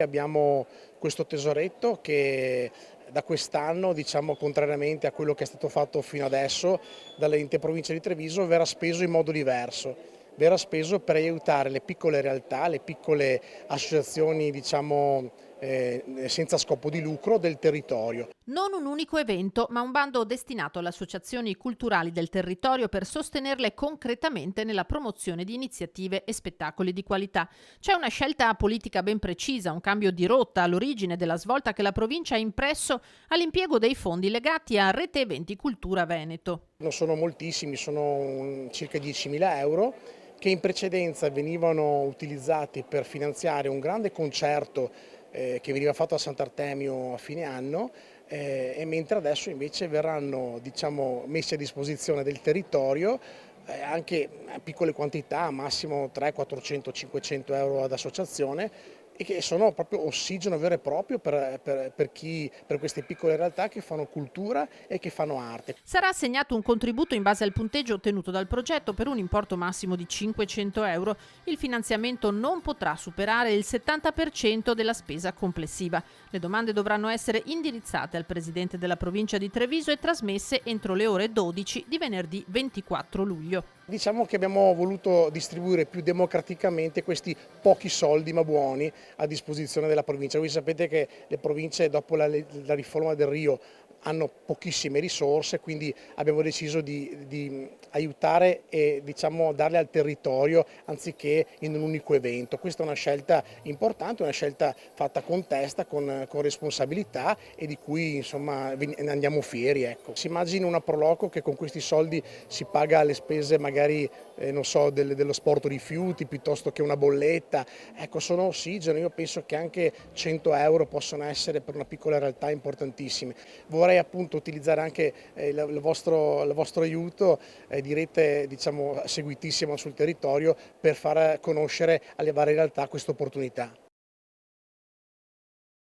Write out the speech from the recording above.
Abbiamo questo tesoretto che da quest'anno, diciamo contrariamente a quello che è stato fatto fino adesso dall'ente provincia di Treviso, verrà speso in modo diverso. Verrà speso per aiutare le piccole realtà, le piccole associazioni, diciamo, senza scopo di lucro del territorio. Non un unico evento, ma un bando destinato alle associazioni culturali del territorio per sostenerle concretamente nella promozione di iniziative e spettacoli di qualità. C'è una scelta politica ben precisa, un cambio di rotta all'origine della svolta che la provincia ha impresso all'impiego dei fondi legati a Rete Eventi Cultura Veneto. Non sono moltissimi, sono circa 10.000 euro che in precedenza venivano utilizzati per finanziare un grande concerto che veniva fatto a Sant'Artemio a fine anno, e mentre adesso invece verranno, diciamo, messi a disposizione del territorio anche a piccole quantità, massimo 300, 400, 500 euro ad associazione, e che sono proprio ossigeno vero e proprio per queste piccole realtà che fanno cultura e che fanno arte. Sarà assegnato un contributo in base al punteggio ottenuto dal progetto per un importo massimo di 500 euro. Il finanziamento non potrà superare il 70% della spesa complessiva. Le domande dovranno essere indirizzate al Presidente della provincia di Treviso e trasmesse entro le ore 12 di venerdì 24 luglio. Diciamo che abbiamo voluto distribuire più democraticamente questi pochi soldi ma buoni a disposizione della provincia. Voi sapete che le province dopo la riforma del Rio hanno pochissime risorse, quindi abbiamo deciso di aiutare e, diciamo, darle al territorio anziché in un unico evento. Questa è una scelta importante, una scelta fatta con testa, con responsabilità e di cui, insomma, ne andiamo fieri. Ecco. Si immagina una Proloco che con questi soldi si paga le spese magari non so, dello sport rifiuti piuttosto che una bolletta. Ecco, sono ossigeno. Io penso che anche 100 euro possono essere per una piccola realtà importantissime. Vorrei appunto utilizzare anche il vostro aiuto di rete, diciamo, seguitissima sul territorio per far conoscere alle varie realtà questa opportunità.